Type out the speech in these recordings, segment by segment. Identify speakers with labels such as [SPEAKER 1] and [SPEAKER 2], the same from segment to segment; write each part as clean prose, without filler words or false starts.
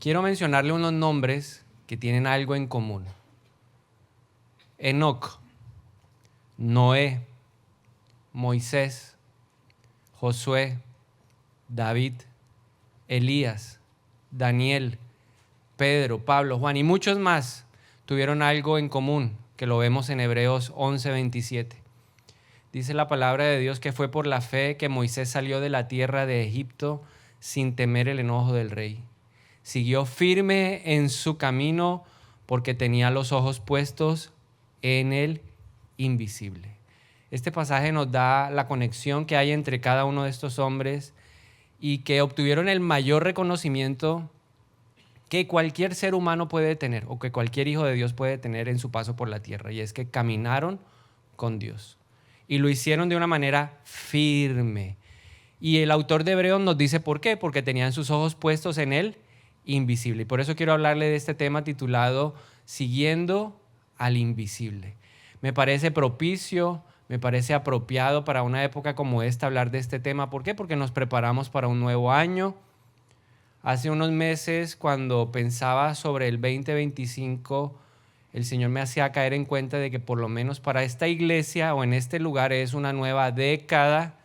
[SPEAKER 1] quiero mencionarle unos nombres que tienen algo en común. Enoc, Noé, Moisés, Josué, David, Elías, Daniel, Pedro, Pablo, Juan y muchos más tuvieron algo en común, que lo vemos en Hebreos 11:27. Dice la palabra de Dios que fue por la fe que Moisés salió de la tierra de Egipto sin temer el enojo del rey. Siguió firme en su camino porque tenía los ojos puestos en el invisible. Este pasaje nos da la conexión que hay entre cada uno de estos hombres y que obtuvieron el mayor reconocimiento que cualquier ser humano puede tener o que cualquier hijo de Dios puede tener en su paso por la tierra, y es que caminaron con Dios y lo hicieron de una manera firme. Y el autor de Hebreos nos dice por qué, porque tenían sus ojos puestos en el invisible. Y por eso quiero hablarle de este tema titulado Siguiendo al invisible. Me parece propicio, me parece apropiado para una época como esta hablar de este tema. ¿Por qué? Porque nos preparamos para un nuevo año. Hace unos meses, cuando pensaba sobre el 2025, el Señor me hacía caer en cuenta de que por lo menos para esta iglesia o en este lugar es una nueva década,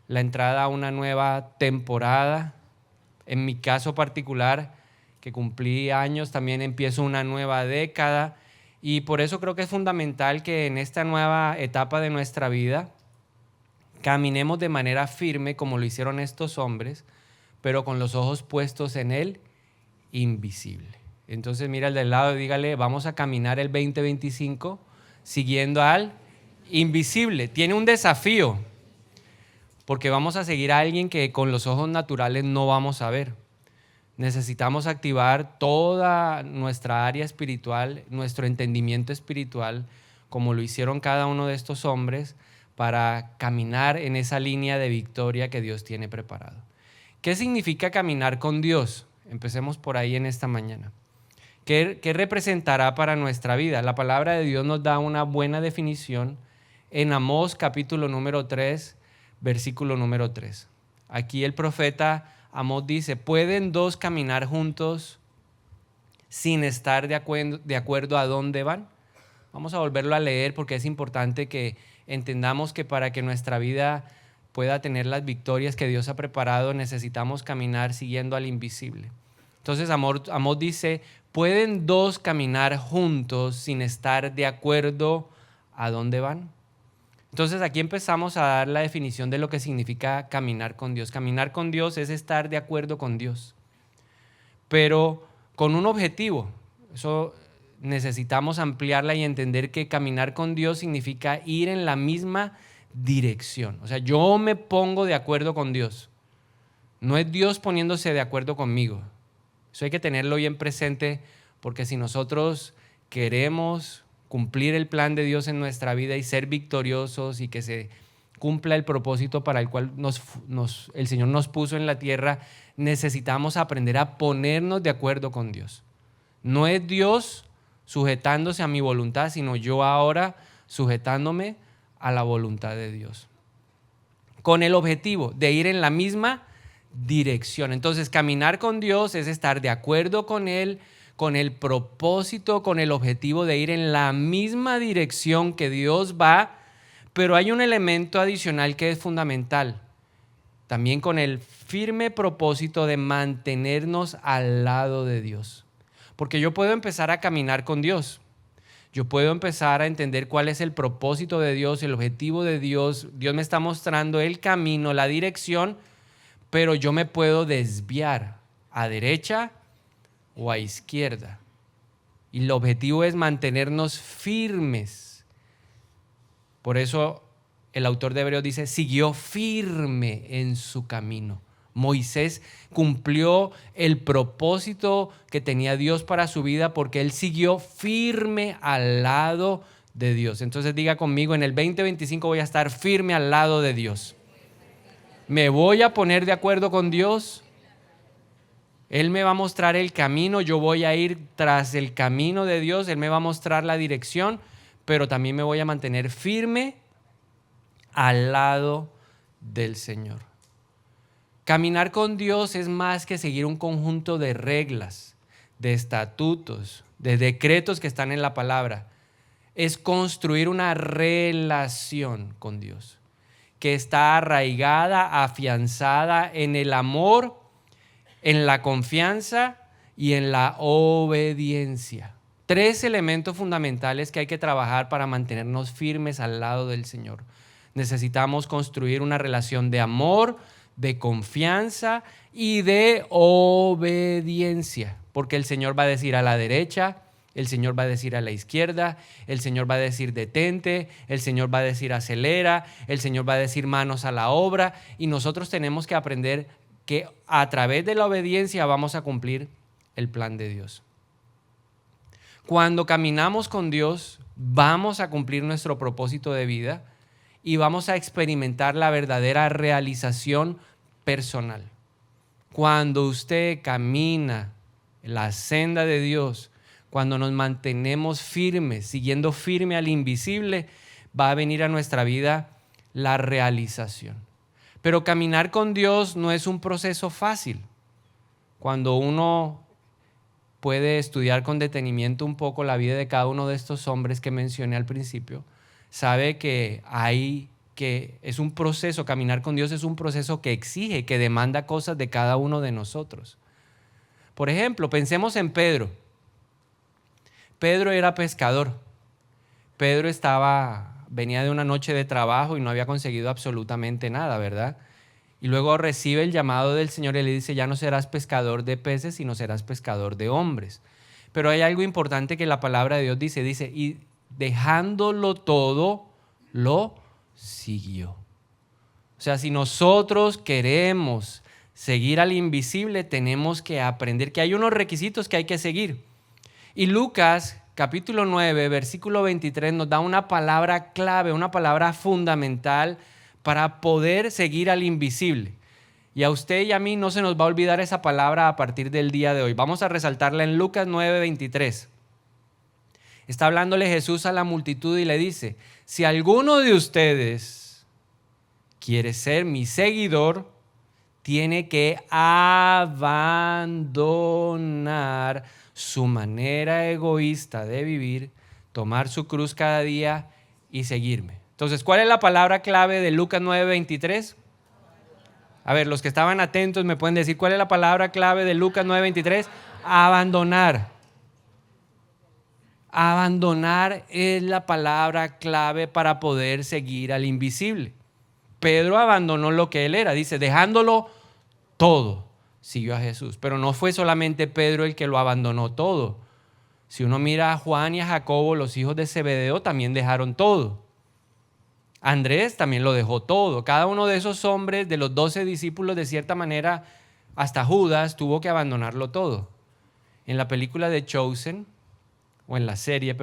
[SPEAKER 1] la entrada a una nueva temporada. En mi caso particular, que cumplí años, también empiezo una nueva década, y por eso creo que es fundamental que en esta nueva etapa de nuestra vida caminemos de manera firme como lo hicieron estos hombres, pero con los ojos puestos en el invisible. Entonces mira al del lado y dígale, vamos a caminar el 2025 siguiendo al invisible. Tiene un desafío, porque vamos a seguir a alguien que con los ojos naturales no vamos a ver. Necesitamos activar toda nuestra área espiritual, nuestro entendimiento espiritual, como lo hicieron cada uno de estos hombres, para caminar en esa línea de victoria que Dios tiene preparado. ¿Qué significa caminar con Dios? Empecemos por ahí en esta mañana. ¿Qué representará para nuestra vida? La palabra de Dios nos da una buena definición en Amós capítulo número 3, versículo número 3. Aquí el profeta Amós dice, ¿pueden dos caminar juntos sin estar de acuerdo a dónde van? Vamos a volverlo a leer porque es importante que entendamos que para que nuestra vida pueda tener las victorias que Dios ha preparado, necesitamos caminar siguiendo al invisible. Entonces Amós dice, ¿pueden dos caminar juntos sin estar de acuerdo a dónde van? Entonces aquí empezamos a dar la definición de lo que significa caminar con Dios. Caminar con Dios es estar de acuerdo con Dios, pero con un objetivo. Eso necesitamos ampliarla y entender que caminar con Dios significa ir en la misma dirección. O sea, yo me pongo de acuerdo con Dios. No es Dios poniéndose de acuerdo conmigo. Eso hay que tenerlo bien presente, porque si nosotros queremos cumplir el plan de Dios en nuestra vida y ser victoriosos y que se cumpla el propósito para el cual el Señor nos puso en la tierra, necesitamos aprender a ponernos de acuerdo con Dios. No es Dios sujetándose a mi voluntad, sino yo ahora sujetándome a la voluntad de Dios, con el objetivo de ir en la misma dirección. Entonces, caminar con Dios es estar de acuerdo con Él, con el propósito, con el objetivo de ir en la misma dirección que Dios va, pero hay un elemento adicional que es fundamental, también con el firme propósito de mantenernos al lado de Dios. Porque yo puedo empezar a caminar con Dios, yo puedo empezar a entender cuál es el propósito de Dios, el objetivo de Dios. Dios me está mostrando el camino, la dirección, pero yo me puedo desviar a derecha o a izquierda. Y el objetivo es mantenernos firmes. Por eso el autor de Hebreos dice, siguió firme en su camino. Moisés cumplió el propósito que tenía Dios para su vida porque él siguió firme al lado de Dios. Entonces diga conmigo, en el 2025 voy a estar firme al lado de Dios. Me voy a poner de acuerdo con Dios. Él me va a mostrar el camino, yo voy a ir tras el camino de Dios, Él me va a mostrar la dirección, pero también me voy a mantener firme al lado del Señor. Caminar con Dios es más que seguir un conjunto de reglas, de estatutos, de decretos que están en la palabra. Es construir una relación con Dios que está arraigada, afianzada en el amor, en la confianza y en la obediencia. 3 elementos fundamentales que hay que trabajar para mantenernos firmes al lado del Señor. Necesitamos construir una relación de amor, de confianza y de obediencia, porque el Señor va a decir a la derecha, el Señor va a decir a la izquierda, el Señor va a decir detente, el Señor va a decir acelera, el Señor va a decir manos a la obra, y nosotros tenemos que aprender que a través de la obediencia vamos a cumplir el plan de Dios. Cuando caminamos con Dios, vamos a cumplir nuestro propósito de vida y vamos a experimentar la verdadera realización personal. Cuando usted camina la senda de Dios, cuando nos mantenemos firmes, siguiendo firme al invisible, va a venir a nuestra vida la realización. Pero caminar con Dios no es un proceso fácil. Cuando uno puede estudiar con detenimiento un poco la vida de cada uno de estos hombres que mencioné al principio, sabe que es un proceso, caminar con Dios es un proceso que exige, que demanda cosas de cada uno de nosotros. Por ejemplo, pensemos en Pedro. Pedro era pescador. Pedro venía de una noche de trabajo y no había conseguido absolutamente nada, ¿verdad? Y luego recibe el llamado del Señor y le dice, ya no serás pescador de peces, sino serás pescador de hombres. Pero hay algo importante que la palabra de Dios dice, y dejándolo todo, lo siguió. O sea, si nosotros queremos seguir al invisible, tenemos que aprender que hay unos requisitos que hay que seguir. Y Lucas, capítulo 9, versículo 23, nos da una palabra clave, una palabra fundamental para poder seguir al invisible. Y a usted y a mí no se nos va a olvidar esa palabra a partir del día de hoy. Vamos a resaltarla en Lucas 9, 23. Está hablándole Jesús a la multitud y le dice, si alguno de ustedes quiere ser mi seguidor, tiene que abandonar su manera egoísta de vivir, tomar su cruz cada día y seguirme. Entonces, ¿cuál es la palabra clave de Lucas 9:23? A ver, los que estaban atentos me pueden decir, ¿cuál es la palabra clave de Lucas 9:23? Abandonar. Abandonar es la palabra clave para poder seguir al invisible. Pedro abandonó lo que él era, dice, dejándolo todo, siguió a Jesús. Pero no fue solamente Pedro el que lo abandonó todo. Si uno mira a Juan y a Jacobo, los hijos de Zebedeo, también dejaron todo. Andrés también lo dejó todo. Cada uno de esos hombres, de los 12 discípulos, de cierta manera, hasta Judas tuvo que abandonarlo todo. En la película de Chosen, o en la serie,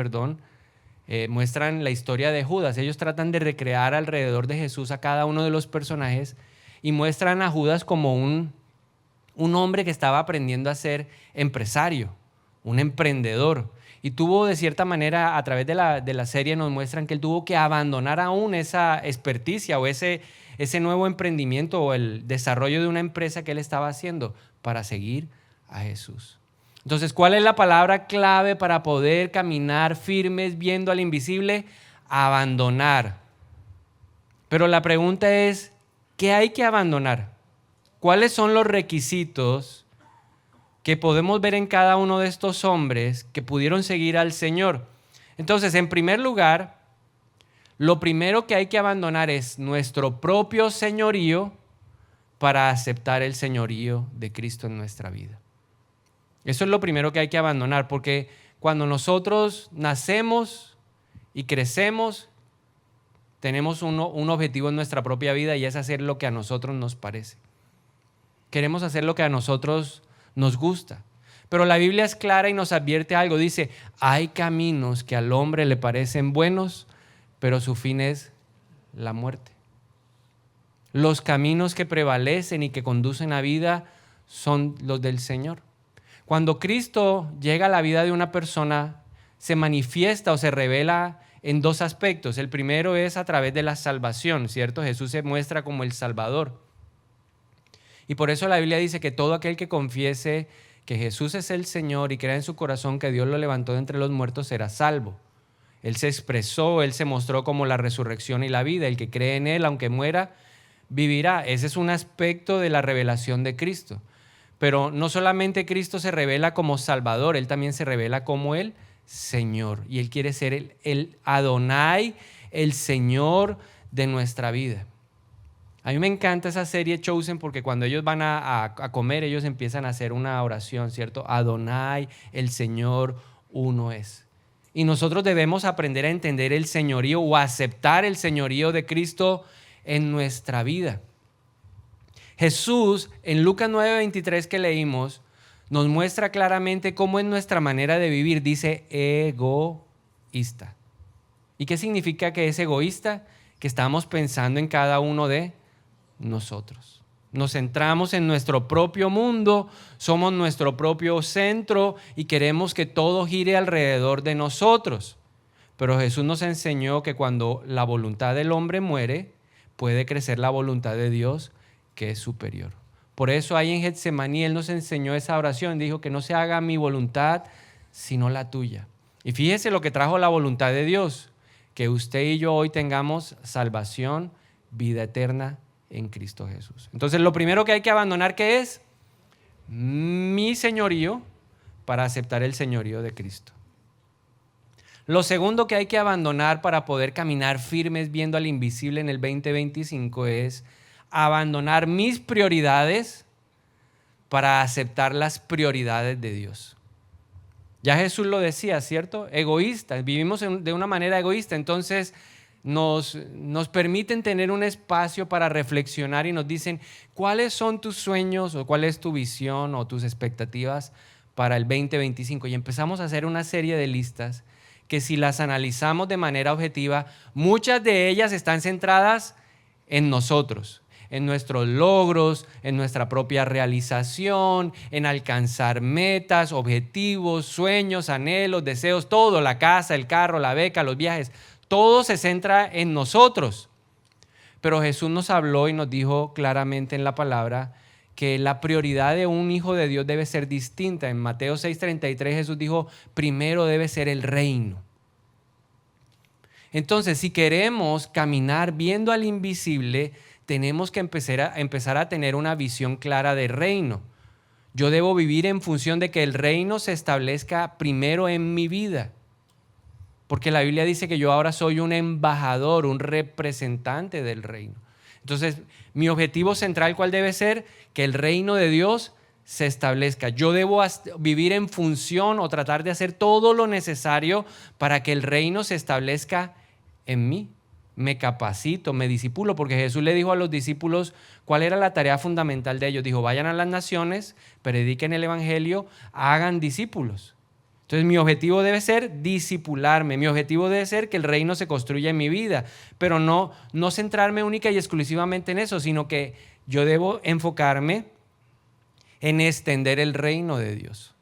[SPEAKER 1] muestran la historia de Judas. Ellos tratan de recrear alrededor de Jesús a cada uno de los personajes y muestran a Judas como un hombre que estaba aprendiendo a ser empresario, un emprendedor. Y tuvo, de cierta manera, a través de la serie nos muestran que él tuvo que abandonar aún esa experticia o ese nuevo emprendimiento o el desarrollo de una empresa que él estaba haciendo para seguir a Jesús. Entonces, ¿cuál es la palabra clave para poder caminar firmes viendo al invisible? Abandonar. Pero la pregunta es, ¿qué hay que abandonar? ¿Cuáles son los requisitos que podemos ver en cada uno de estos hombres que pudieron seguir al Señor? Entonces, en primer lugar, lo primero que hay que abandonar es nuestro propio señorío para aceptar el señorío de Cristo en nuestra vida. Eso es lo primero que hay que abandonar, porque cuando nosotros nacemos y crecemos, tenemos un objetivo en nuestra propia vida y es hacer lo que a nosotros nos parece. Queremos hacer lo que a nosotros nos gusta. Pero la Biblia es clara y nos advierte algo. Dice, hay caminos que al hombre le parecen buenos, pero su fin es la muerte. Los caminos que prevalecen y que conducen a vida son los del Señor. Cuando Cristo llega a la vida de una persona, se manifiesta o se revela en 2 aspectos. El primero es a través de la salvación, ¿cierto? Jesús se muestra como el Salvador. Y por eso la Biblia dice que todo aquel que confiese que Jesús es el Señor y crea en su corazón que Dios lo levantó de entre los muertos será salvo. Él se expresó, Él se mostró como la resurrección y la vida. El que cree en Él, aunque muera, vivirá. Ese es un aspecto de la revelación de Cristo. Pero no solamente Cristo se revela como Salvador, Él también se revela como el Señor. Y Él quiere ser el Adonai, el Señor de nuestra vida. A mí me encanta esa serie Chosen porque cuando ellos van a comer, ellos empiezan a hacer una oración, ¿cierto? Adonai, el Señor, uno es. Y nosotros debemos aprender a entender el señorío o a aceptar el señorío de Cristo en nuestra vida. Jesús, en Lucas 9:23 que leímos, nos muestra claramente cómo en nuestra manera de vivir dice egoísta. ¿Y qué significa que es egoísta? Que estamos pensando en cada uno de nosotros. Nos centramos en nuestro propio mundo, somos nuestro propio centro y queremos que todo gire alrededor de nosotros. Pero Jesús nos enseñó que cuando la voluntad del hombre muere, puede crecer la voluntad de Dios, que es superior. Por eso ahí en Getsemaní Él nos enseñó esa oración, dijo que no se haga mi voluntad, sino la tuya. Y fíjese lo que trajo la voluntad de Dios, que usted y yo hoy tengamos salvación, vida eterna en Cristo Jesús. Entonces lo primero que hay que abandonar, ¿qué es? Mi señorío, para aceptar el señorío de Cristo. Lo segundo que hay que abandonar para poder caminar firmes viendo al invisible en el 2025 es abandonar mis prioridades para aceptar las prioridades de Dios. Ya Jesús lo decía, ¿cierto? Egoístas, vivimos de una manera egoísta, entonces nos permiten tener un espacio para reflexionar y nos dicen cuáles son tus sueños o cuál es tu visión o tus expectativas para el 2025. Y empezamos a hacer una serie de listas que si las analizamos de manera objetiva, muchas de ellas están centradas en nosotros, en nuestros logros, en nuestra propia realización, en alcanzar metas, objetivos, sueños, anhelos, deseos, todo, la casa, el carro, la beca, los viajes. Todo se centra en nosotros. Pero Jesús nos habló y nos dijo claramente en la palabra que la prioridad de un hijo de Dios debe ser distinta. En Mateo 6:33 Jesús dijo, primero debe ser el reino. Entonces, si queremos caminar viendo al invisible, tenemos que empezar a tener una visión clara del reino. Yo debo vivir en función de que el reino se establezca primero en mi vida. Porque la Biblia dice que yo ahora soy un embajador, un representante del reino. Entonces, mi objetivo central, ¿cuál debe ser? Que el reino de Dios se establezca. Yo debo vivir en función o tratar de hacer todo lo necesario para que el reino se establezca en mí. Me capacito, me discipulo, porque Jesús le dijo a los discípulos cuál era la tarea fundamental de ellos. Dijo, vayan a las naciones, prediquen el evangelio, hagan discípulos. Entonces mi objetivo debe ser discipularme, mi objetivo debe ser que el reino se construya en mi vida, pero no centrarme única y exclusivamente en eso, sino que yo debo enfocarme en extender el reino de Dios.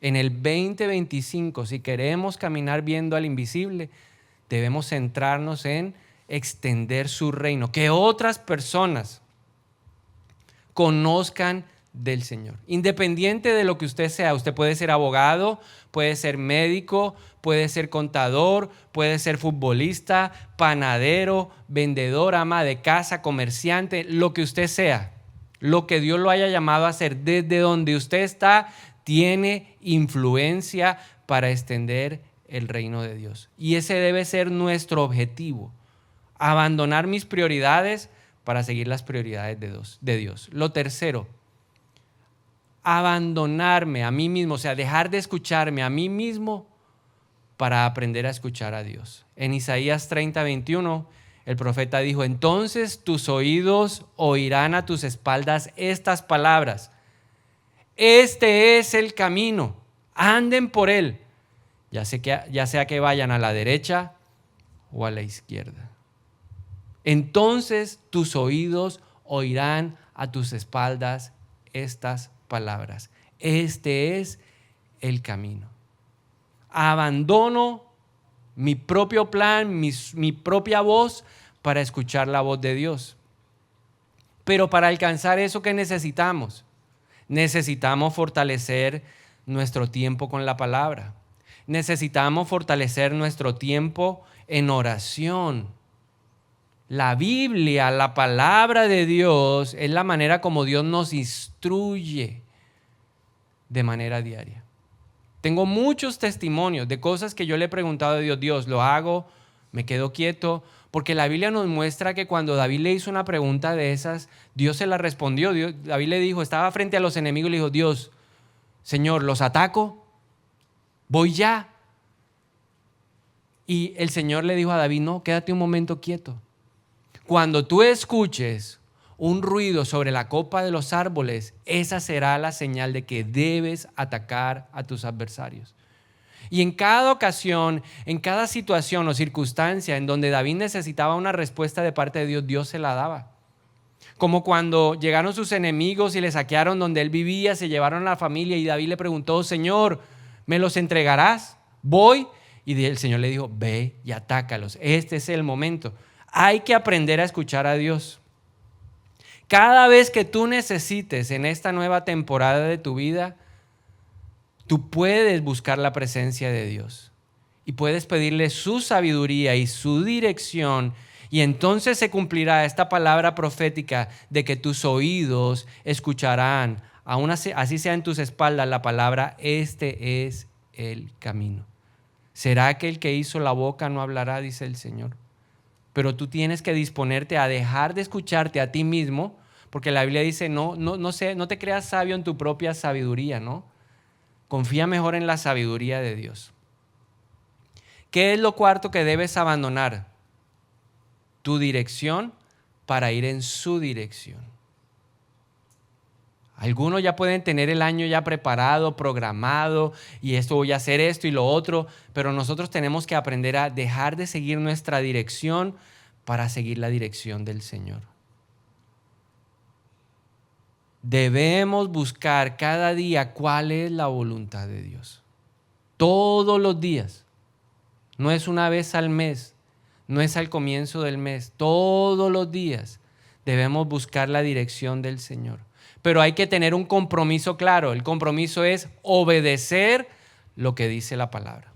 [SPEAKER 1] En el 2025, si queremos caminar viendo al invisible, debemos centrarnos en extender su reino, que otras personas conozcan del Señor. Independiente de lo que usted sea, usted puede ser abogado, puede ser médico, puede ser contador, puede ser futbolista, panadero, vendedor, ama de casa, comerciante, lo que usted sea, lo que Dios lo haya llamado a hacer, desde donde usted está, tiene influencia para extender el reino de Dios. Y ese debe ser nuestro objetivo, abandonar mis prioridades para seguir las prioridades de Dios. Lo tercero, abandonarme a mí mismo, o sea, dejar de escucharme a mí mismo para aprender a escuchar a Dios. En Isaías 30:21, el profeta dijo, entonces tus oídos oirán a tus espaldas estas palabras. Este es el camino, anden por él, ya sea que vayan a la derecha o a la izquierda. Entonces tus oídos oirán a tus espaldas estas palabras. Este es el camino. Abandono mi propio plan, mi propia voz para escuchar la voz de Dios. Pero para alcanzar eso, ¿qué necesitamos? Necesitamos fortalecer nuestro tiempo con la palabra. Necesitamos fortalecer nuestro tiempo en oración. La Biblia, la palabra de Dios, es la manera como Dios nos instruye de manera diaria. Tengo muchos testimonios de cosas que yo le he preguntado a Dios. Dios, ¿lo hago? ¿Me quedo quieto? Porque la Biblia nos muestra que cuando David le hizo una pregunta de esas, Dios se la respondió. David le dijo, estaba frente a los enemigos y le dijo, Dios, Señor, ¿los ataco? ¿Voy ya? Y el Señor le dijo a David, no, quédate un momento quieto. Cuando tú escuches un ruido sobre la copa de los árboles, esa será la señal de que debes atacar a tus adversarios. Y en cada ocasión, en cada situación o circunstancia en donde David necesitaba una respuesta de parte de Dios, Dios se la daba. Como cuando llegaron sus enemigos y le saquearon donde él vivía, se llevaron a la familia y David le preguntó, Señor, ¿me los entregarás? Voy. Y el Señor le dijo, ve y atácalos. Este es el momento. Hay que aprender a escuchar a Dios. Cada vez que tú necesites en esta nueva temporada de tu vida, tú puedes buscar la presencia de Dios y puedes pedirle su sabiduría y su dirección, y entonces se cumplirá esta palabra profética de que tus oídos escucharán, aún así sea en tus espaldas, la palabra, este es el camino. ¿Será que el que hizo la boca no hablará? Dice el Señor. Pero tú tienes que disponerte a dejar de escucharte a ti mismo, porque la Biblia dice, no te creas sabio en tu propia sabiduría, ¿no? Confía mejor en la sabiduría de Dios. ¿Qué es lo cuarto que debes abandonar? Tu dirección para ir en su dirección. Algunos ya pueden tener el año ya preparado, programado, y esto voy a hacer esto y lo otro, pero nosotros tenemos que aprender a dejar de seguir nuestra dirección para seguir la dirección del Señor. Debemos buscar cada día cuál es la voluntad de Dios. Todos los días. No es una vez al mes, no es al comienzo del mes. Todos los días debemos buscar la dirección del Señor. Pero hay que tener un compromiso claro. El compromiso es obedecer lo que dice la palabra.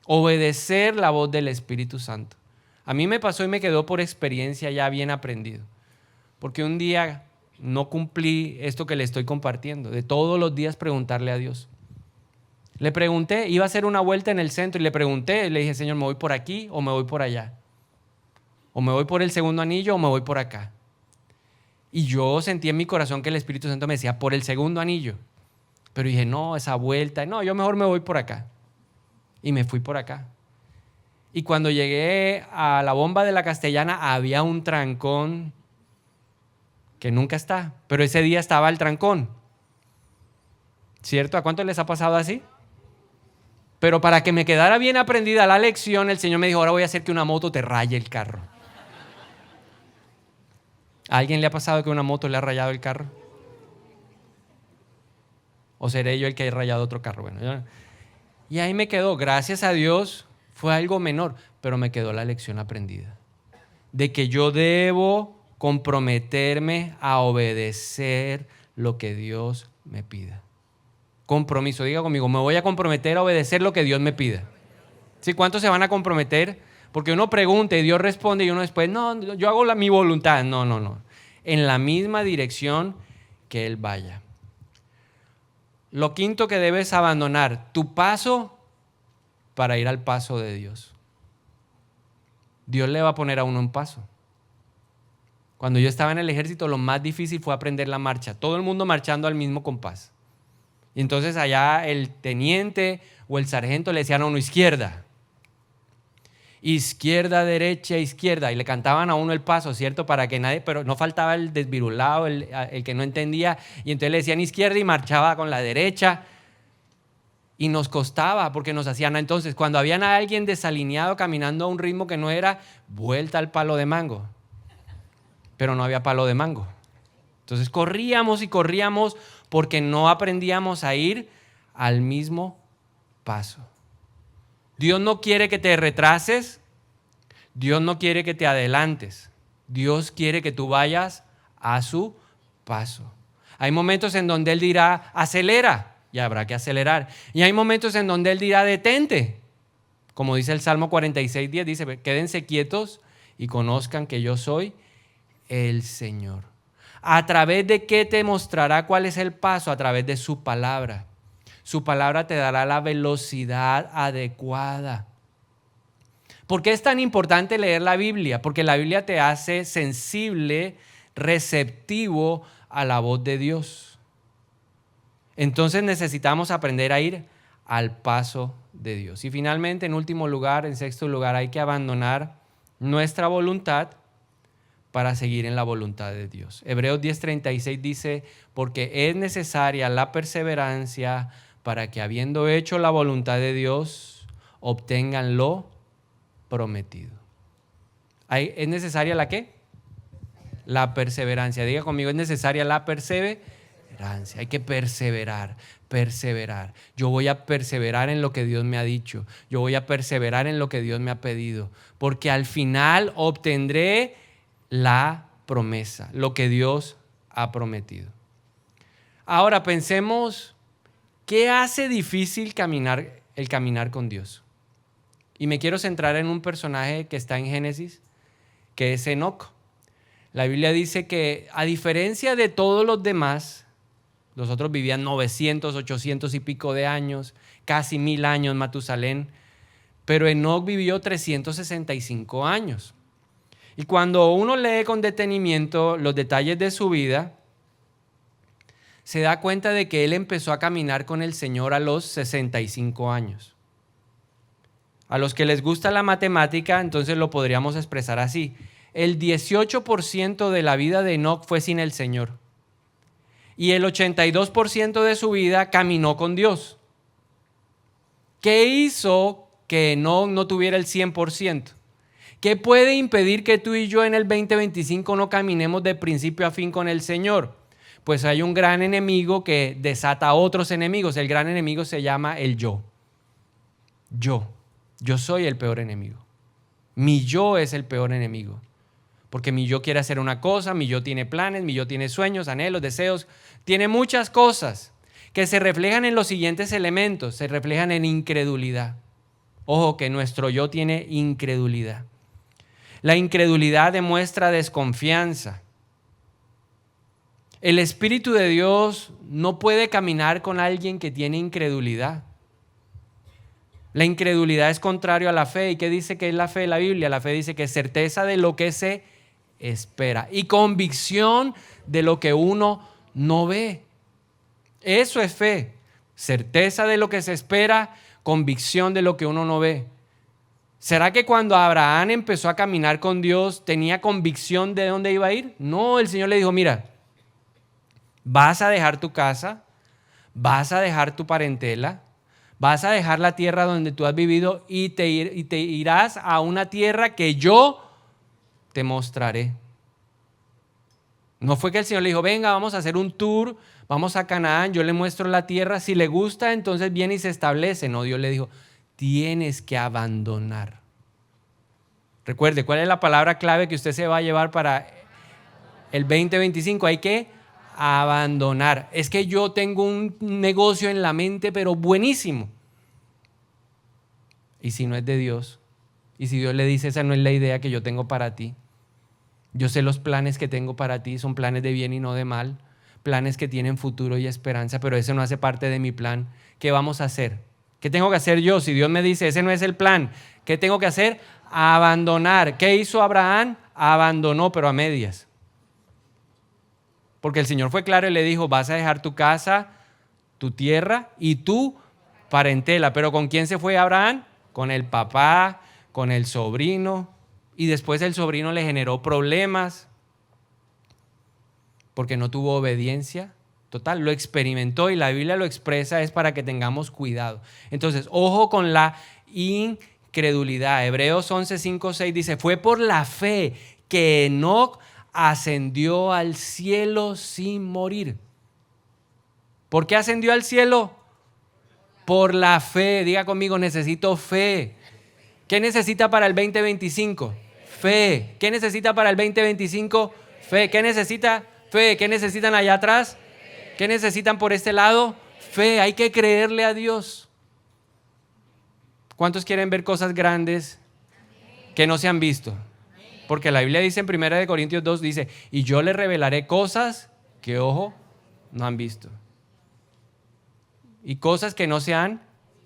[SPEAKER 1] Obedecer la voz del Espíritu Santo. A mí me pasó y me quedó por experiencia ya bien aprendido. Porque un día no cumplí esto que le estoy compartiendo, de todos los días preguntarle a Dios. Le pregunté, iba a hacer una vuelta en el centro y le pregunté, le dije, Señor, ¿me voy por aquí o me voy por allá? ¿O me voy por el segundo anillo o me voy por acá? Y yo sentí en mi corazón que el Espíritu Santo me decía, por el segundo anillo. Pero dije, no, esa vuelta, no, yo mejor me voy por acá. Y me fui por acá. Y cuando llegué a la bomba de la Castellana, había un trancón que nunca está, pero ese día estaba el trancón. ¿Cierto? ¿A cuántos les ha pasado así? Pero para que me quedara bien aprendida la lección, el Señor me dijo, ahora voy a hacer que una moto te raye el carro. ¿A alguien le ha pasado que una moto le ha rayado el carro? ¿O seré yo el que ha rayado otro carro? Bueno, y ahí me quedó, gracias a Dios, fue algo menor, pero me quedó la lección aprendida. De que yo debo comprometerme a obedecer lo que Dios me pida. Compromiso, diga conmigo, me voy a comprometer a obedecer lo que Dios me pida. ¿Sí? ¿Cuántos se van a comprometer? Porque uno pregunta y Dios responde y uno después, no, yo hago mi voluntad. No. En la misma dirección que Él vaya. Lo quinto que debes abandonar, tu paso para ir al paso de Dios. Dios le va a poner a uno un paso. Cuando yo estaba en el ejército, lo más difícil fue aprender la marcha. Todo el mundo marchando al mismo compás. Y entonces allá el teniente o el sargento le decían a uno izquierda. Izquierda, derecha, izquierda. Y le cantaban a uno el paso, ¿cierto? Para que nadie, pero no faltaba el desvirulado, el que no entendía. Y entonces le decían izquierda y marchaba con la derecha. Y nos costaba porque nos hacían, entonces cuando había alguien desalineado caminando a un ritmo que no era, vuelta al palo de mango. Pero no había palo de mango. Entonces corríamos y corríamos porque no aprendíamos a ir al mismo paso. Dios no quiere que te retrases, Dios no quiere que te adelantes, Dios quiere que tú vayas a su paso. Hay momentos en donde Él dirá, acelera, y habrá que acelerar. Y hay momentos en donde Él dirá, detente. Como dice el Salmo 46:10, dice, quédense quietos y conozcan que yo soy el Señor. ¿A través de qué te mostrará cuál es el paso? A través de su palabra. Su palabra te dará la velocidad adecuada. ¿Por qué es tan importante leer la Biblia? Porque la Biblia te hace sensible, receptivo a la voz de Dios. Entonces necesitamos aprender a ir al paso de Dios. Y finalmente, en último lugar, en sexto lugar, hay que abandonar nuestra voluntad para seguir en la voluntad de Dios. Hebreos 10:36 dice, porque es necesaria la perseverancia para que habiendo hecho la voluntad de Dios, obtengan lo prometido. ¿Es necesaria la qué? La perseverancia. Diga conmigo, es necesaria la perseverancia. Hay que perseverar. Yo voy a perseverar en lo que Dios me ha dicho. Yo voy a perseverar en lo que Dios me ha pedido. Porque al final obtendré la promesa, lo que Dios ha prometido. Ahora pensemos, ¿qué hace difícil el caminar con Dios? Y me quiero centrar en un personaje que está en Génesis, que es Enoc. La Biblia dice que a diferencia de todos los demás, los otros vivían 900, 800 y pico de años, casi 1000 años Matusalén, pero Enoc vivió 365 años. Y cuando uno lee con detenimiento los detalles de su vida, se da cuenta de que él empezó a caminar con el Señor a los 65 años. A los que les gusta la matemática, entonces lo podríamos expresar así. El 18% de la vida de Enoc fue sin el Señor. Y el 82% de su vida caminó con Dios. ¿Qué hizo que Enoc no tuviera el 100%? ¿Qué puede impedir que tú y yo en el 2025 no caminemos de principio a fin con el Señor? Pues hay un gran enemigo que desata a otros enemigos. El gran enemigo se llama el yo. Yo soy el peor enemigo. Mi yo es el peor enemigo. Porque mi yo quiere hacer una cosa, mi yo tiene planes, mi yo tiene sueños, anhelos, deseos. Tiene muchas cosas que se reflejan en los siguientes elementos. Se reflejan en incredulidad. Ojo que nuestro yo tiene incredulidad. La incredulidad demuestra desconfianza. El Espíritu de Dios no puede caminar con alguien que tiene incredulidad. La incredulidad es contrario a la fe. ¿Y qué dice que es la fe? La Biblia, la fe dice que es certeza de lo que se espera y convicción de lo que uno no ve. Eso es fe. Certeza de lo que se espera, convicción de lo que uno no ve. ¿Será que cuando Abraham empezó a caminar con Dios tenía convicción de dónde iba a ir? No, el Señor le dijo, mira, vas a dejar tu casa, vas a dejar tu parentela, vas a dejar la tierra donde tú has vivido y te irás a una tierra que yo te mostraré. No fue que el Señor le dijo, venga, vamos a hacer un tour, vamos a Canaán, yo le muestro la tierra, si le gusta, entonces viene y se establece. No, Dios le dijo, tienes que abandonar. Recuerde, ¿cuál es la palabra clave que usted se va a llevar para el 2025? Hay que abandonar. Es que yo tengo un negocio en la mente, pero buenísimo. ¿Y si no es de Dios? ¿Y si Dios le dice, esa no es la idea que yo tengo para ti? Yo sé los planes que tengo para ti, son planes de bien y no de mal, planes que tienen futuro y esperanza, pero ese no hace parte de mi plan. ¿Qué vamos a hacer? ¿Qué tengo que hacer yo? Si Dios me dice, ese no es el plan, ¿qué tengo que hacer? Abandonar. ¿Qué hizo Abraham? Abandonó, pero a medias. Porque el Señor fue claro y le dijo, vas a dejar tu casa, tu tierra y tu parentela. ¿Pero con quién se fue Abraham? Con el papá, con el sobrino. Y después el sobrino le generó problemas porque no tuvo obediencia. Total, lo experimentó y la Biblia lo expresa, es para que tengamos cuidado. Entonces, ojo con la incredulidad. Hebreos 11, 5, 6 dice, fue por la fe que Enoc ascendió al cielo sin morir. ¿Por qué ascendió al cielo? Por la fe. Diga conmigo, necesito fe. ¿Qué necesita para el 2025? Fe. ¿Qué necesita para el 2025? Fe. ¿Qué necesita? Fe. ¿Qué necesitan allá atrás? ¿Qué necesitan por este lado? Fe. Hay que creerle a Dios. ¿Cuántos quieren ver cosas grandes que no se han visto? Porque la Biblia dice en 1 Corintios 2, dice, y yo les revelaré cosas que ojo no han visto. Y cosas que no se han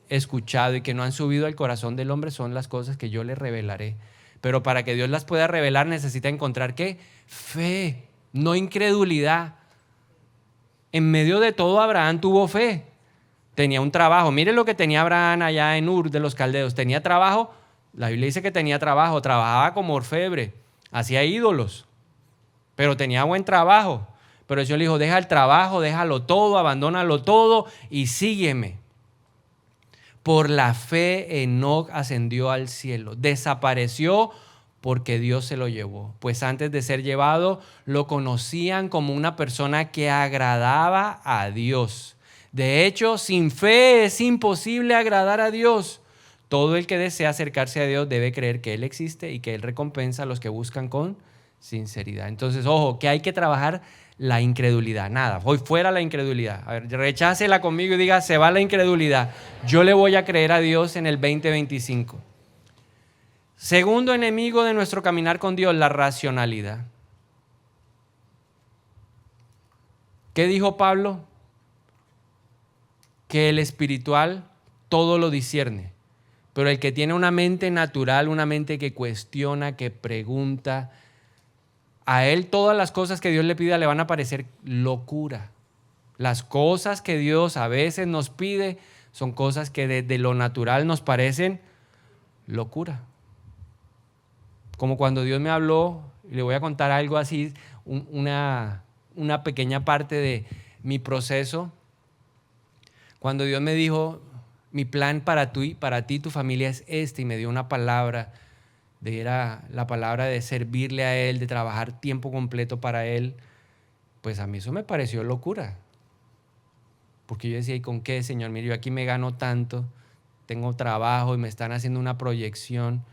[SPEAKER 1] escuchado y que no han subido al corazón del hombre son las cosas que yo les revelaré. Pero para que Dios las pueda revelar necesita encontrar ¿qué? Fe, no incredulidad. En medio de todo Abraham tuvo fe. Tenía un trabajo. Mire lo que tenía Abraham allá en Ur de los Caldeos. Tenía trabajo. La Biblia dice que tenía trabajo. Trabajaba como orfebre. Hacía ídolos. Pero tenía buen trabajo. Pero el Señor le dijo, deja el trabajo, déjalo todo, abandónalo todo y sígueme. Por la fe, Enoc ascendió al cielo. Desapareció porque Dios se lo llevó. Pues antes de ser llevado, lo conocían como una persona que agradaba a Dios. De hecho, sin fe es imposible agradar a Dios. Todo el que desea acercarse a Dios debe creer que Él existe y que Él recompensa a los que buscan con sinceridad. Entonces, ojo, que hay que trabajar la incredulidad. Nada, voy fuera la incredulidad. A ver, rechácela conmigo y diga, se va la incredulidad. Yo le voy a creer a Dios en el 2025. Segundo enemigo de nuestro caminar con Dios, la racionalidad. ¿Qué dijo Pablo? Que el espiritual todo lo discierne, pero el que tiene una mente natural, una mente que cuestiona, que pregunta, a él todas las cosas que Dios le pida le van a parecer locura. Las cosas que Dios a veces nos pide son cosas que desde lo natural nos parecen locura. Como cuando Dios me habló, y le voy a contar algo así, una pequeña parte de mi proceso. Cuando Dios me dijo, mi plan para ti, tu familia es este, y me dio una palabra, era la palabra de servirle a Él, de trabajar tiempo completo para Él, pues a mí eso me pareció locura. Porque yo decía, ¿y con qué, Señor? Mire, yo aquí me gano tanto, tengo trabajo y me están haciendo una proyección.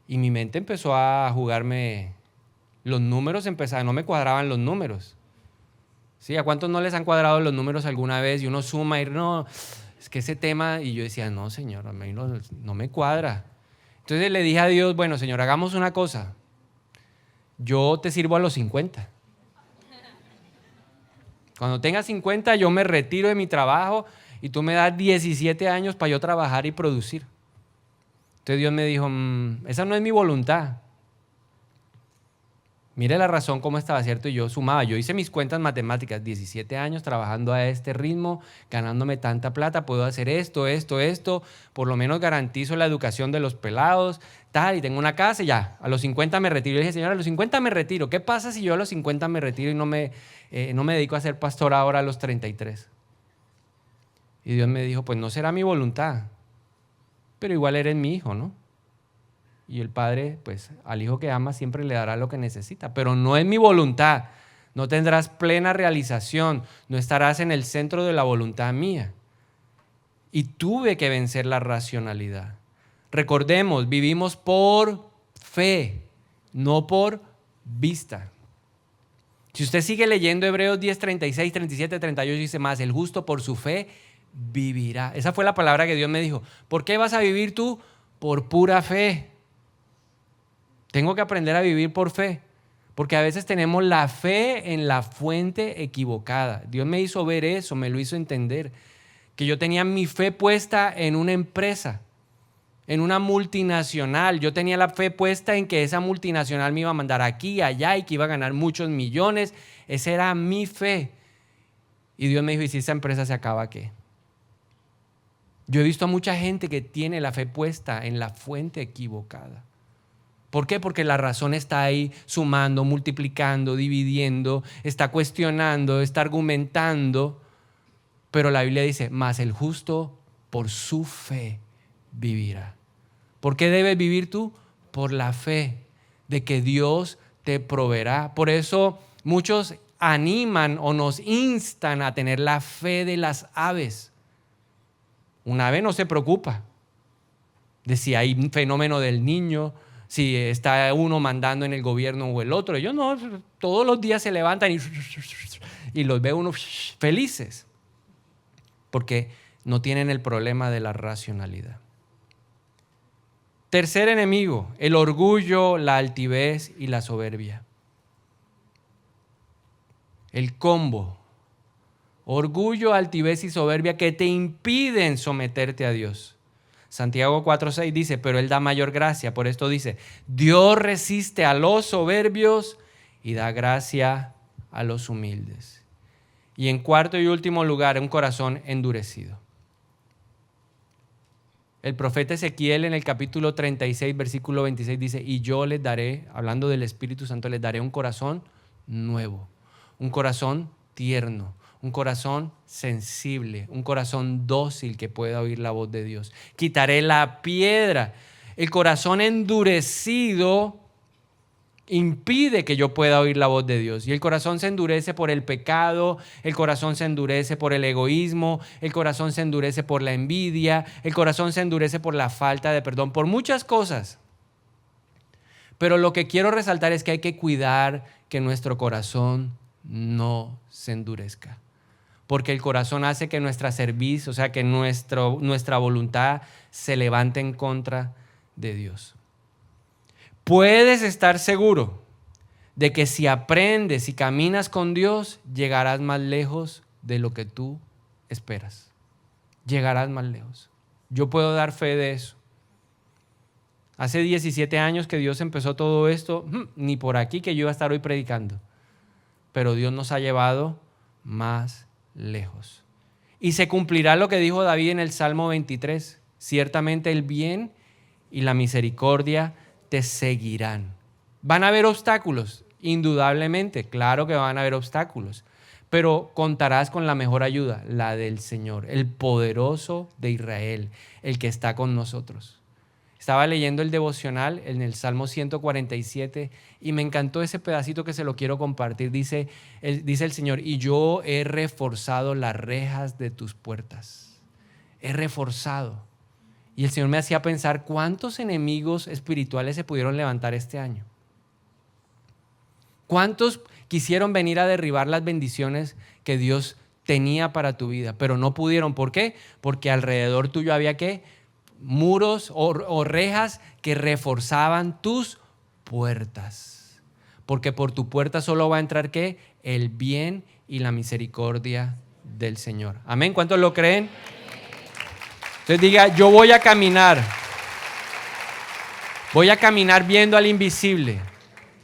[SPEAKER 1] Y mi mente empezó a jugarme, los números empezaron, no me cuadraban los números. ¿Sí? ¿A cuántos no les han cuadrado los números alguna vez? Y uno suma y no, es que ese tema, y yo decía, no, Señor, a mí no me cuadra. Entonces le dije a Dios, bueno, Señor, hagamos una cosa. Yo te sirvo a los 50. Cuando tenga 50, yo me retiro de mi trabajo y tú me das 17 años para yo trabajar y producir. Entonces Dios me dijo, esa no es mi voluntad. Mire la razón cómo estaba, ¿cierto? Y yo sumaba, yo hice mis cuentas matemáticas, 17 años trabajando a este ritmo, ganándome tanta plata, puedo hacer esto, por lo menos garantizo la educación de los pelados, tal, y tengo una casa y ya, a los 50 me retiro. Yo dije, Señor, a los 50 me retiro. ¿Qué pasa si yo a los 50 me retiro y no me dedico a ser pastor ahora a los 33? Y Dios me dijo, pues no será mi voluntad, pero igual eres mi hijo, ¿no? Y el Padre, pues al hijo que ama siempre le dará lo que necesita, pero no es mi voluntad. No tendrás plena realización, no estarás en el centro de la voluntad mía. Y tuve que vencer la racionalidad. Recordemos, vivimos por fe, no por vista. Si usted sigue leyendo Hebreos 10, 36, 37, 38, dice más, el justo por su fe vivirá. Esa fue la palabra que Dios me dijo. ¿Por qué vas a vivir tú? Por pura fe. Tengo que aprender a vivir por fe, porque a veces tenemos la fe en la fuente equivocada. Dios me hizo ver eso, me lo hizo entender, que yo tenía mi fe puesta en una empresa, en una multinacional. Yo tenía la fe puesta en que esa multinacional me iba a mandar aquí y allá y que iba a ganar muchos millones. Esa era mi fe. Y Dios me dijo, ¿y si esa empresa se acaba, qué? Yo he visto a mucha gente que tiene la fe puesta en la fuente equivocada. ¿Por qué? Porque la razón está ahí sumando, multiplicando, dividiendo, está cuestionando, está argumentando. Pero la Biblia dice, mas el justo por su fe vivirá. ¿Por qué debes vivir tú? Por la fe de que Dios te proveerá. Por eso muchos animan o nos instan a tener la fe de las aves. Un ave no se preocupa de si hay un fenómeno del niño, si está uno mandando en el gobierno o el otro. Ellos no, todos los días se levantan y los ve uno felices, porque no tienen el problema de la racionalidad. Tercer enemigo, el orgullo, la altivez y la soberbia. El combo. Orgullo, altivez y soberbia que te impiden someterte a Dios. Santiago 4:6 dice, pero Él da mayor gracia. Por esto dice, Dios resiste a los soberbios y da gracia a los humildes. Y en cuarto y último lugar, un corazón endurecido. El profeta Ezequiel en el capítulo 36, versículo 26 dice, y yo les daré, hablando del Espíritu Santo, les daré un corazón nuevo, un corazón tierno, un corazón sensible, un corazón dócil que pueda oír la voz de Dios. Quitaré la piedra. El corazón endurecido impide que yo pueda oír la voz de Dios. Y el corazón se endurece por el pecado, el corazón se endurece por el egoísmo, el corazón se endurece por la envidia, el corazón se endurece por la falta de perdón, por muchas cosas. Pero lo que quiero resaltar es que hay que cuidar que nuestro corazón no se endurezca. Porque el corazón hace que nuestra cerviz, o sea, que nuestra voluntad se levante en contra de Dios. Puedes estar seguro de que si aprendes y caminas con Dios, llegarás más lejos de lo que tú esperas. Llegarás más lejos. Yo puedo dar fe de eso. Hace 17 años que Dios empezó todo esto, ni por aquí que yo iba a estar hoy predicando. Pero Dios nos ha llevado más lejos. Y se cumplirá lo que dijo David en el Salmo 23. Ciertamente el bien y la misericordia te seguirán. ¿Van a haber obstáculos? Indudablemente, claro que van a haber obstáculos. Pero contarás con la mejor ayuda, la del Señor, el poderoso de Israel, el que está con nosotros. Estaba leyendo el devocional en el Salmo 147 y me encantó ese pedacito que se lo quiero compartir. Dice el Señor, y yo he reforzado las rejas de tus puertas. He reforzado. Y el Señor me hacía pensar cuántos enemigos espirituales se pudieron levantar este año. ¿Cuántos quisieron venir a derribar las bendiciones que Dios tenía para tu vida, pero no pudieron? ¿Por qué? Porque alrededor tuyo había ¿qué? Muros o rejas que reforzaban tus puertas. Porque por tu puerta solo va a entrar ¿qué? El bien y la misericordia del Señor. Amén. ¿Cuántos lo creen? Entonces diga, yo voy a caminar viendo al invisible.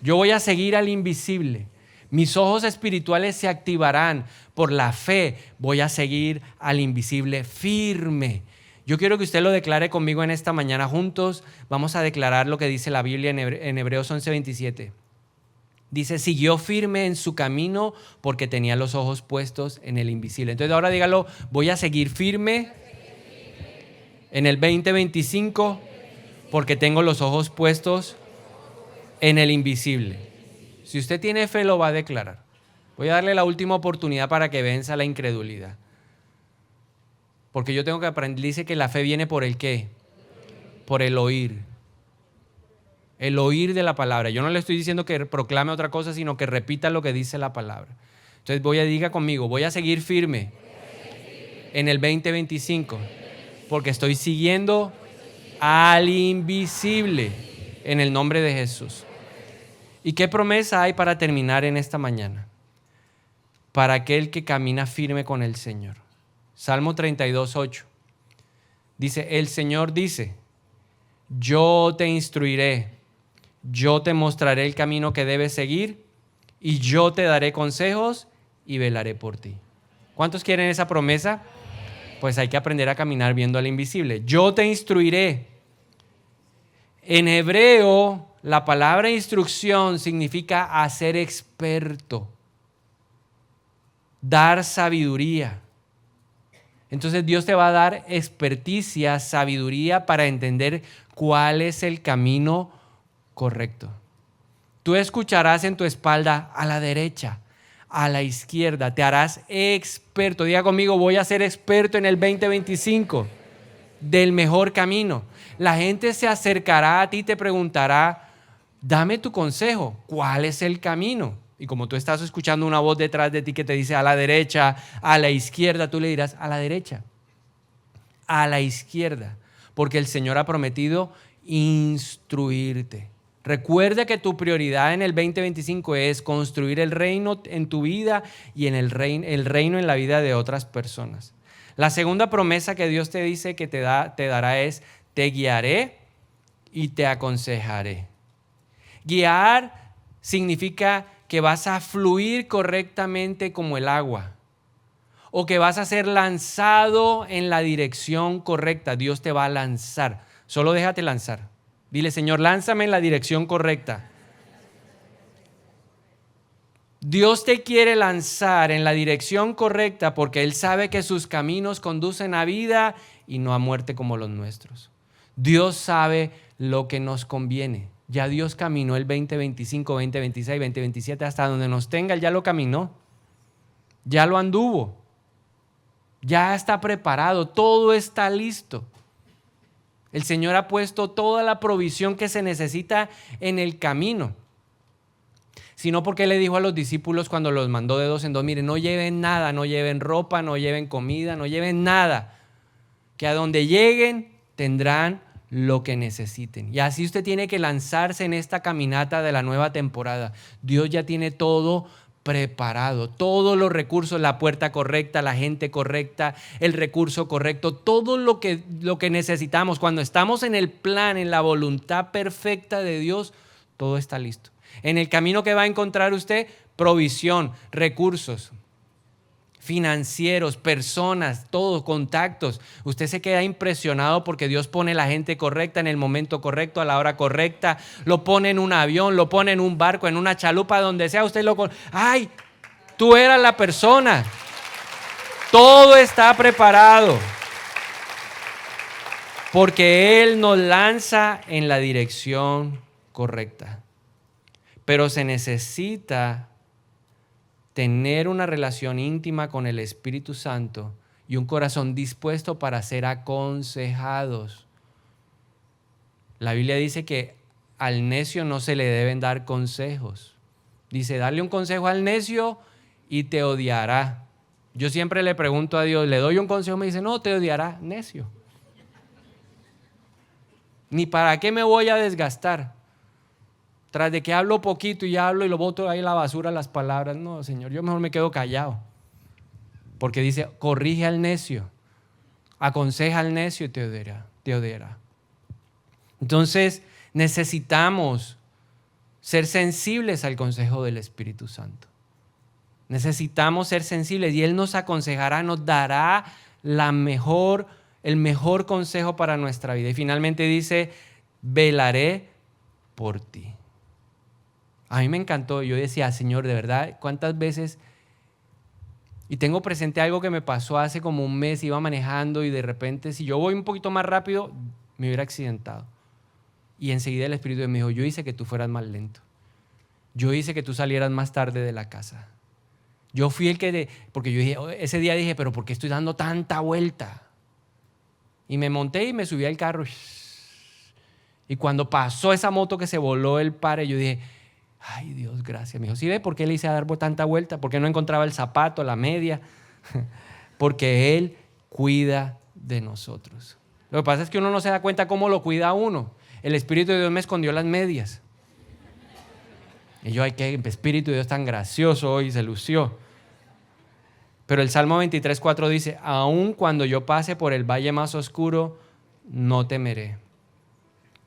[SPEAKER 1] Yo voy a seguir al invisible. Mis ojos espirituales se activarán por la fe. Voy a seguir al invisible firme. Yo quiero que usted lo declare conmigo en esta mañana. Juntos vamos a declarar lo que dice la Biblia en Hebreos 11:27. Dice, siguió firme en su camino porque tenía los ojos puestos en el invisible. Entonces ahora dígalo, voy a seguir firme en el 2025 porque tengo los ojos puestos en el invisible. Si usted tiene fe, lo va a declarar. Voy a darle la última oportunidad para que venza la incredulidad. Porque yo tengo que aprender, dice que la fe viene por el ¿qué? Por el oír. El oír de la palabra. Yo no le estoy diciendo que proclame otra cosa, sino que repita lo que dice la palabra. Entonces diga conmigo, voy a seguir firme en el 2025 porque estoy siguiendo al invisible en el nombre de Jesús. ¿Y qué promesa hay para terminar en esta mañana? Para aquel que camina firme con el Señor. Salmo 32:8. Dice, el Señor dice, yo te instruiré, yo te mostraré el camino que debes seguir y yo te daré consejos y velaré por ti. ¿Cuántos quieren esa promesa? Pues hay que aprender a caminar viendo al invisible. Yo te instruiré. En hebreo, la palabra instrucción significa hacer experto, dar sabiduría. Entonces Dios te va a dar experticia, sabiduría para entender cuál es el camino correcto. Tú escucharás en tu espalda a la derecha, a la izquierda, te harás experto. Diga conmigo, voy a ser experto en el 2025. del mejor camino. La gente se acercará a ti y te preguntará, dame tu consejo, ¿cuál es el camino? Y como tú estás escuchando una voz detrás de ti que te dice a la derecha, a la izquierda, tú le dirás a la derecha, a la izquierda, porque el Señor ha prometido instruirte. Recuerda que tu prioridad en el 2025 es construir el reino en tu vida y en el reino en la vida de otras personas. La segunda promesa que Dios te dice que te dará es, te guiaré y te aconsejaré. Guiar significa que vas a fluir correctamente como el agua o que vas a ser lanzado en la dirección correcta. Dios te va a lanzar. Solo déjate lanzar. Dile, Señor, lánzame en la dirección correcta. Dios te quiere lanzar en la dirección correcta porque Él sabe que sus caminos conducen a vida y no a muerte como los nuestros. Dios sabe lo que nos conviene. Ya Dios caminó el 2025, 2026, 2027, hasta donde nos tenga, Él ya lo caminó. Ya lo anduvo. Ya está preparado, todo está listo. El Señor ha puesto toda la provisión que se necesita en el camino. Sino porque le dijo a los discípulos cuando los mandó de 2 en 2, miren, no lleven nada, no lleven ropa, no lleven comida, no lleven nada. Que a donde lleguen tendrán lo que necesiten. Y así usted tiene que lanzarse en esta caminata de la nueva temporada. Dios ya tiene todo preparado, todos los recursos, la puerta correcta, la gente correcta, el recurso correcto, todo lo que necesitamos. Cuando estamos en el plan, en la voluntad perfecta de Dios, todo está listo. En el camino que va a encontrar usted, provisión, recursos financieros, personas, todos, contactos. Usted se queda impresionado porque Dios pone la gente correcta en el momento correcto, a la hora correcta. Lo pone en un avión, lo pone en un barco, en una chalupa, donde sea. Usted ¡ay! Tú eras la persona. Todo está preparado. Porque Él nos lanza en la dirección correcta. Pero se necesita tener una relación íntima con el Espíritu Santo y un corazón dispuesto para ser aconsejados. La Biblia dice que al necio no se le deben dar consejos. Dice, darle un consejo al necio y te odiará. Yo siempre le pregunto a Dios, le doy un consejo, me dice, no, te odiará, necio. Ni para qué me voy a desgastar. Tras de que hablo poquito y hablo y lo boto ahí en la basura las palabras. No, Señor, yo mejor me quedo callado. Porque dice, corrige al necio, aconseja al necio y te odiará. Entonces necesitamos ser sensibles al consejo del Espíritu Santo. Necesitamos ser sensibles y Él nos aconsejará, nos dará el mejor consejo para nuestra vida. Y finalmente dice, velaré por ti. A mí me encantó. Yo decía, Señor, de verdad, ¿cuántas veces? Y tengo presente algo que me pasó hace como un mes. Iba manejando y de repente, si yo voy un poquito más rápido, me hubiera accidentado. Y enseguida el Espíritu de Dios me dijo, yo hice que tú fueras más lento. Yo hice que tú salieras más tarde de la casa. Yo fui el que, porque yo dije, ese día dije, pero ¿por qué estoy dando tanta vuelta? Y me monté y me subí al carro. Y cuando pasó esa moto que se voló el pare, yo dije, ay, Dios, gracias. Me dijo, ¿sí ve por qué le hice dar tanta vuelta? ¿Por qué no encontraba el zapato, la media? Porque Él cuida de nosotros. Lo que pasa es que uno no se da cuenta cómo lo cuida a uno. El Espíritu de Dios me escondió las medias. Y yo, ay, qué Espíritu de Dios tan gracioso hoy, se lució. Pero el Salmo 23:4 dice, aun cuando yo pase por el valle más oscuro, no temeré,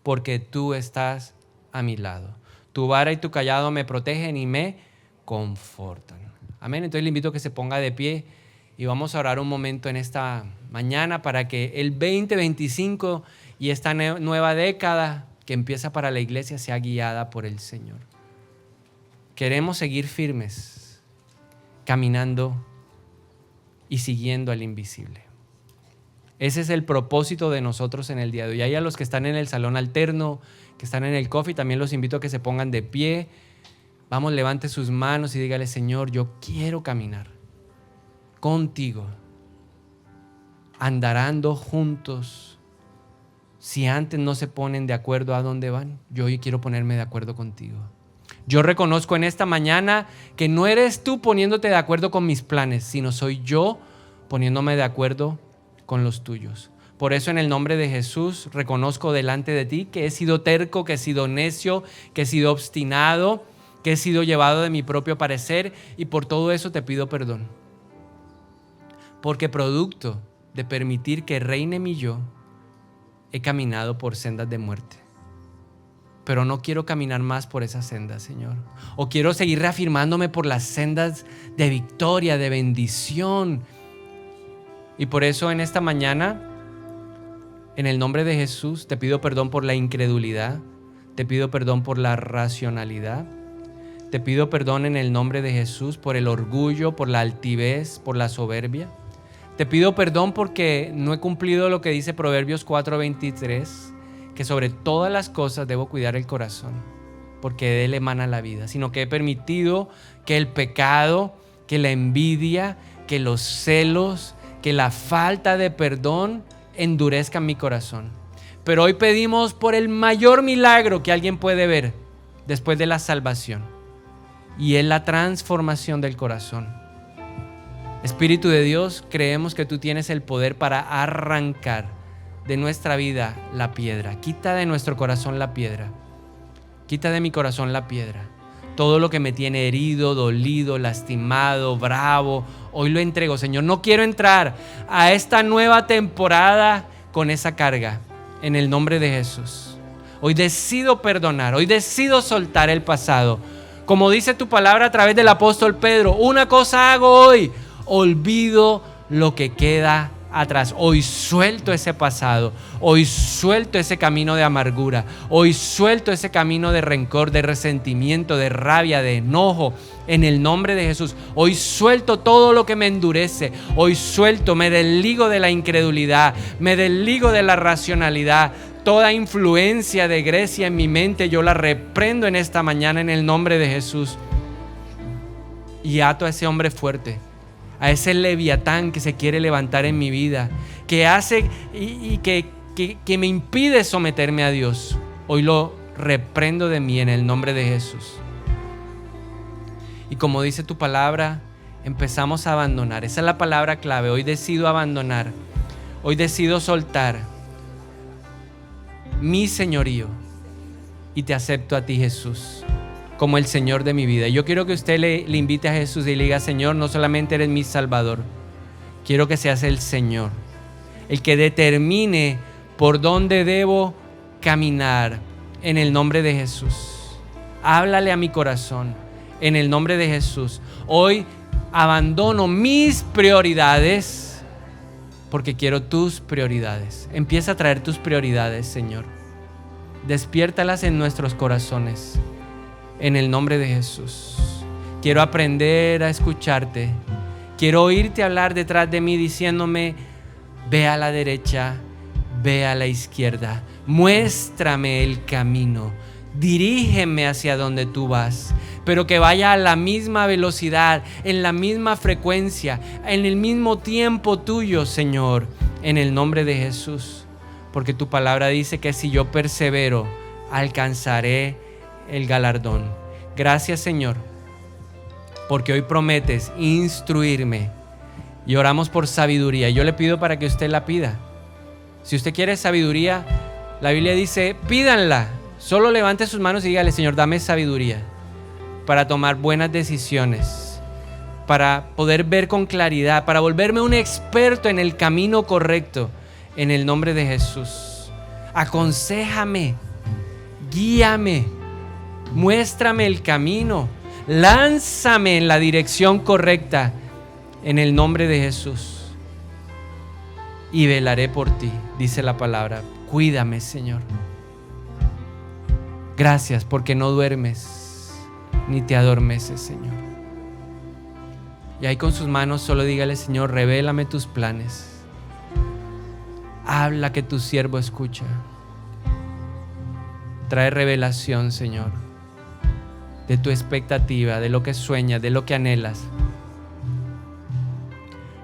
[SPEAKER 1] porque tú estás a mi lado. Tu vara y tu cayado me protegen y me confortan. Amén. Entonces le invito a que se ponga de pie y vamos a orar un momento en esta mañana para que el 2025 y esta nueva década que empieza para la iglesia sea guiada por el Señor. Queremos seguir firmes, caminando y siguiendo al invisible. Ese es el propósito de nosotros en el día de hoy. Y a los que están en el salón alterno, que están en el coffee, también los invito a que se pongan de pie. Vamos, levante sus manos y dígale, Señor, yo quiero caminar contigo, andarando juntos Si antes no se ponen de acuerdo a dónde van, yo hoy quiero ponerme de acuerdo contigo. Yo reconozco en esta mañana que no eres tú poniéndote de acuerdo con mis planes, sino soy yo poniéndome de acuerdo con los tuyos. Por eso en el nombre de Jesús reconozco delante de ti que he sido terco, que he sido necio, que he sido obstinado, que he sido llevado de mi propio parecer, y por todo eso te pido perdón. Porque producto de permitir que reine mi yo, he caminado por sendas de muerte. Pero no quiero caminar más por esas sendas, Señor. O quiero seguir reafirmándome por las sendas de victoria, de bendición. Y por eso en esta mañana, en el nombre de Jesús, te pido perdón por la incredulidad. Te pido perdón por la racionalidad. Te pido perdón en el nombre de Jesús por el orgullo, por la altivez, por la soberbia. Te pido perdón porque no he cumplido lo que dice Proverbios 4:23, que sobre todas las cosas debo cuidar el corazón, porque de él emana la vida, sino que he permitido que el pecado, que la envidia, que los celos, que la falta de perdón endurezcan mi corazón. Pero hoy pedimos por el mayor milagro que alguien puede ver después de la salvación, y es la transformación del corazón. Espíritu de Dios, creemos que tú tienes el poder para arrancar de nuestra vida la piedra. Quita de nuestro corazón la piedra. Quita de mi corazón la piedra. Todo lo que me tiene herido, dolido, lastimado, bravo, hoy lo entrego, Señor. No quiero entrar a esta nueva temporada con esa carga. En el nombre de Jesús. Hoy decido perdonar. Hoy decido soltar el pasado. Como dice tu palabra a través del apóstol Pedro, una cosa hago hoy. Olvido lo que queda atrás. Hoy suelto ese pasado. Hoy suelto ese camino de amargura. Hoy suelto ese camino de rencor, de resentimiento, de rabia, de enojo. En el nombre de Jesús. Hoy suelto todo lo que me endurece. Hoy suelto, me desligo de la incredulidad. Me desligo de la racionalidad. Toda influencia de Grecia en mi mente yo la reprendo en esta mañana en el nombre de Jesús. Y ato a ese hombre fuerte, a ese leviatán que se quiere levantar en mi vida, que hace y que me impide someterme a Dios. Hoy lo reprendo de mí en el nombre de Jesús. Y como dice tu palabra, empezamos a abandonar. Esa es la palabra clave. Hoy decido abandonar. Hoy decido soltar mi señorío y te acepto a ti, Jesús, como el Señor de mi vida. Yo quiero que usted le invite a Jesús y le diga: Señor, no solamente eres mi Salvador, quiero que seas el Señor, el que determine por dónde debo caminar. En el nombre de Jesús, háblale a mi corazón. En el nombre de Jesús, hoy abandono mis prioridades porque quiero tus prioridades. Empieza a traer tus prioridades, Señor. Despiértalas en nuestros corazones. En el nombre de Jesús. Quiero aprender a escucharte. Quiero oírte hablar detrás de mí diciéndome: ve a la derecha, ve a la izquierda. Muéstrame el camino. Dirígeme hacia donde tú vas. Pero que vaya a la misma velocidad, en la misma frecuencia, en el mismo tiempo tuyo, Señor. En el nombre de Jesús. Porque tu palabra dice que si yo persevero, alcanzaré el galardón. Gracias, Señor, porque hoy prometes instruirme, y oramos por sabiduría. Yo le pido para que usted la pida. Si usted quiere sabiduría, la Biblia dice: pídanla. Solo levante sus manos y dígale: Señor, dame sabiduría para tomar buenas decisiones, para poder ver con claridad, para volverme un experto en el camino correcto. En el nombre de Jesús, aconséjame, guíame, muéstrame el camino, lánzame en la dirección correcta. En el nombre de Jesús, y velaré por ti, dice la palabra. Cuídame, Señor. Gracias porque no duermes ni te adormeces, Señor. Y ahí con sus manos solo dígale: Señor, revélame tus planes. Habla, que tu siervo escucha. Trae revelación, Señor, de tu expectativa, de lo que sueñas, de lo que anhelas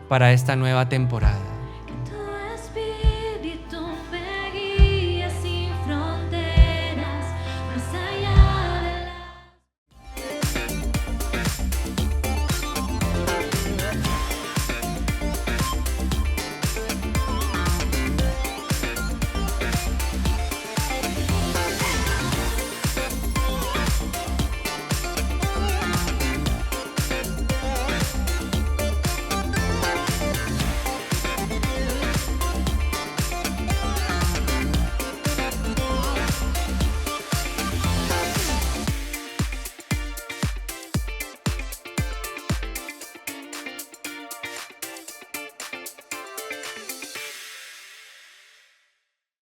[SPEAKER 1] para esta nueva temporada.